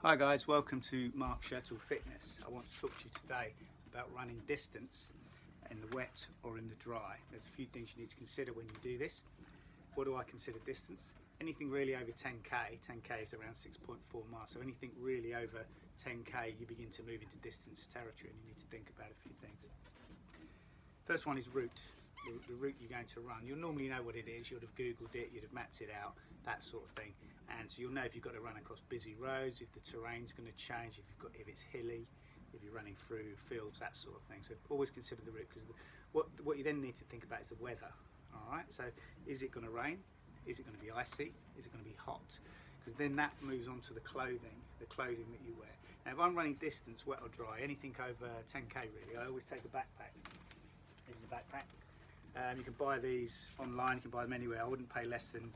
Hi guys, welcome to Mark Shettle Fitness. I want to talk to you today about running distance in the wet or in the dry. There's a few things you need to consider when you do this. What do I consider distance? Anything really over 10k, 10k is around 6.4 miles, so anything really over 10k you begin to move into distance territory and you need to think about a few things. First one is route. The route you're going to run. You'll normally know what it is, you'd have googled it, you'd have mapped it out, that sort of thing. And so you'll know if you've got to run across busy roads, if the terrain's going to change, if it's hilly, if you're running through fields, that sort of thing. So always consider the route, because what you then need to think about is the weather. Alright, so is it going to rain? Is it going to be icy? Is it going to be hot? Because then that moves on to the clothing that you wear. Now if I'm running distance, wet or dry, anything over 10k really, I always take a backpack. This is a backpack. You can buy these online, you can buy them anywhere. I wouldn't pay less than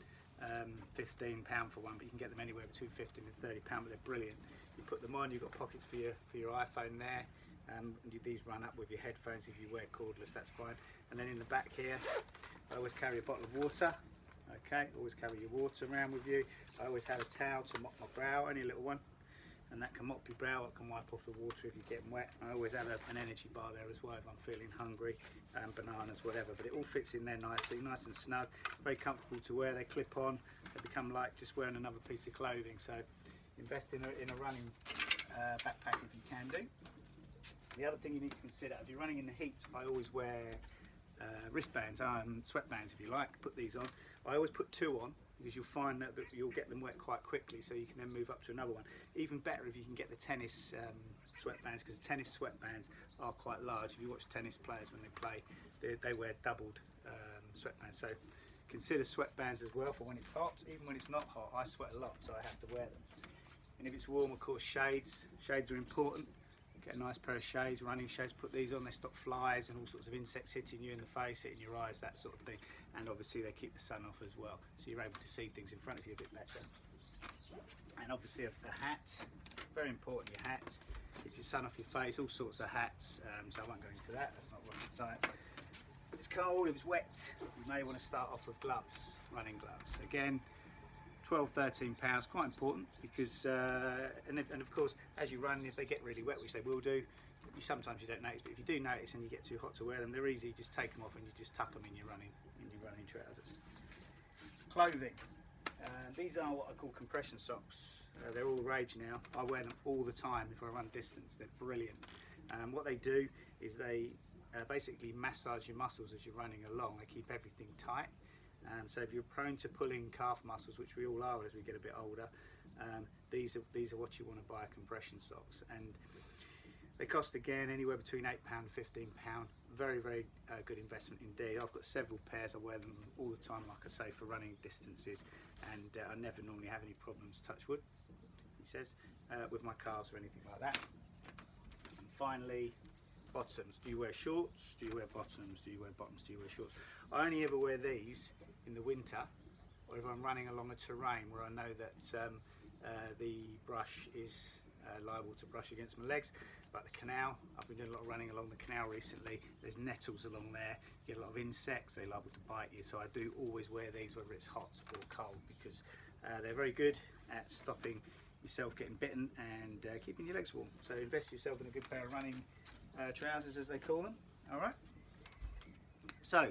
£15 for one, but you can get them anywhere between £15 and £30, but they're brilliant. You put them on, you've got pockets for your iPhone there, and these run up with your headphones. If you wear cordless, that's fine. And then in the back here, I always carry a bottle of water. Okay, always carry your water around with you. I always have a towel to mop my brow, only a little one, and that can mop your brow, it can wipe off the water if you're getting wet. I always have an energy bar there as well if I'm feeling hungry, bananas, whatever, but it all fits in there nicely, nice and snug, very comfortable to wear. They clip on, they become like just wearing another piece of clothing. So invest in a running backpack if you can do. The other thing you need to consider, if you're running in the heat, I always wear wristbands, sweatbands if you like, put these on. I always put two on, because you'll find that you'll get them wet quite quickly, so you can then move up to another one. Even better if you can get the tennis sweatbands, because tennis sweatbands are quite large. If you watch tennis players when they play, they wear doubled sweatbands. So consider sweatbands as well for when it's hot. Even when it's not hot, I sweat a lot, so I have to wear them. And if it's warm, of course, shades are important. Get a nice pair of shades, running shades, put these on, they stop flies and all sorts of insects hitting you in the face, hitting your eyes, that sort of thing. And obviously they keep the sun off as well, so you're able to see things in front of you a bit better. And obviously a hat, very important, your hat. Keep your sun off your face, all sorts of hats, so I won't go into that, that's not rocket science. If it's cold, if it's wet, you may want to start off with gloves, running gloves. Again, 12–13 pounds, quite important, because and of course as you run, if they get really wet, which they will do, sometimes you don't notice, but if you do notice and you get too hot to wear them, they're easy. Just take them off and you just tuck them in your running trousers. Clothing, these are what I call compression socks. They're all the rage now. I wear them all the time if I run distance. They're brilliant. What they do is they basically massage your muscles as you're running along. They keep everything tight. So if you're prone to pulling calf muscles, which we all are as we get a bit older, these are what you want to buy, compression socks. And they cost, again, anywhere between £8 and £15. Very, very good investment indeed. I've got several pairs. I wear them all the time, like I say, for running distances, and I never normally have any problems, touch wood, he says, with my calves or anything like that. And finally, bottoms. Do you wear shorts? Do you wear bottoms? Do you wear bottoms? Do you wear shorts? I only ever wear these in the winter, or if I'm running along a terrain where I know that the brush is liable to brush against my legs, like the canal. I've been doing a lot of running along the canal recently. There's nettles along there, you get a lot of insects, they're liable to bite you, so I do always wear these whether it's hot or cold, because they're very good at stopping yourself getting bitten and keeping your legs warm. So invest yourself in a good pair of running trousers, as they call them. All right, so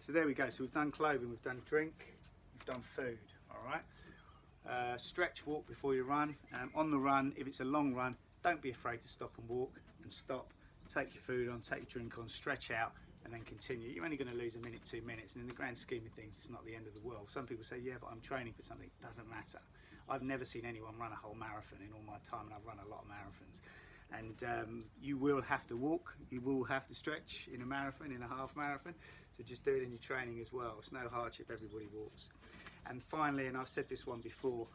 there we go. So we've done clothing, we've done drink, we've done food. All right, stretch, walk before you run. On the run, if it's a long run, don't be afraid to stop and walk, and stop, take your food on, take your drink on, stretch out, and then continue. You're only going to lose a minute, 2 minutes, and in the grand scheme of things, it's not the end of the world. Some people say, yeah, but I'm training for something. It doesn't matter. I've never seen anyone run a whole marathon in all my time, and I've run a lot of marathons. And you will have to walk, you will have to stretch in a marathon, in a half marathon, so just do it in your training as well. It's no hardship, everybody walks. And finally, and I've said this one before,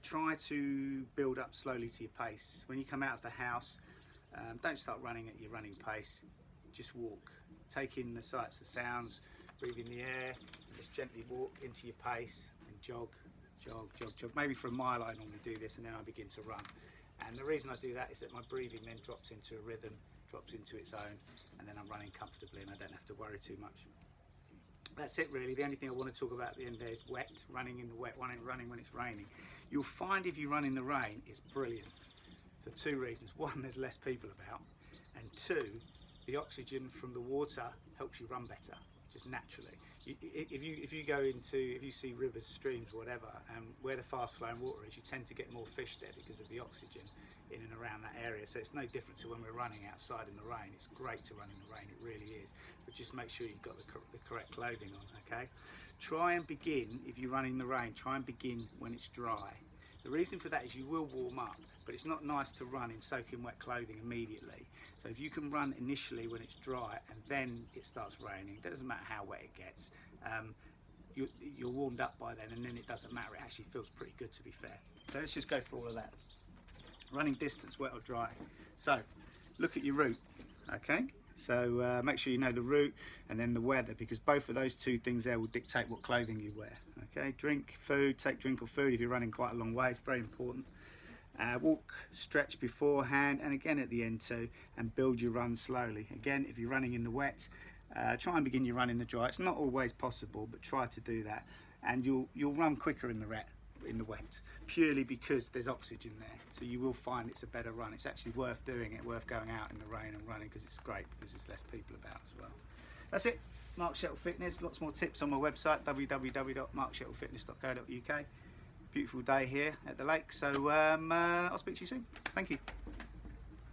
try to build up slowly to your pace. When you come out of the house, don't start running at your running pace, just walk. Take in the sights, the sounds, breathe in the air, and just gently walk into your pace and jog, jog, jog, jog. Maybe for a mile I normally do this, and then I begin to run. And the reason I do that is that my breathing then drops into a rhythm, drops into its own, and then I'm running comfortably and I don't have to worry too much. That's it really. The only thing I want to talk about at the end there is wet, running in the wet, running when it's raining. You'll find if you run in the rain, it's brilliant for two reasons. One, there's less people about, and two, the oxygen from the water helps you run better, just naturally. If you see rivers, streams, whatever, and where the fast flowing water is, you tend to get more fish there because of the oxygen in and around that area. So it's no different to when we're running outside in the rain. It's great to run in the rain, it really is. But just make sure you've got the correct clothing on, okay? Try and begin, if you run in the rain, try and begin when it's dry. The reason for that is you will warm up, but it's not nice to run in soaking wet clothing immediately. So if you can run initially when it's dry and then it starts raining, it doesn't matter how wet it gets, you're warmed up by then, and then it doesn't matter. It actually feels pretty good, to be fair. So let's just go through all of that. Running distance, wet or dry. So look at your route, okay? So make sure you know the route and then the weather, because both of those two things there will dictate what clothing you wear. Okay, drink, food, take drink or food if you're running quite a long way, it's very important. Walk, stretch beforehand and again at the end too, and build your run slowly. Again, if you're running in the wet, try and begin your run in the dry. It's not always possible, but try to do that, and you'll run quicker in the wet, purely because there's oxygen there. So you will find it's a better run. It's actually worth doing it, worth going out in the rain and running, because it's great, because there's less people about as well. That's it. Mark Shettle Fitness. Lots more tips on my website, www.markshettlefitness.co.uk. Beautiful day here at the lake, so I'll speak to you soon. Thank you.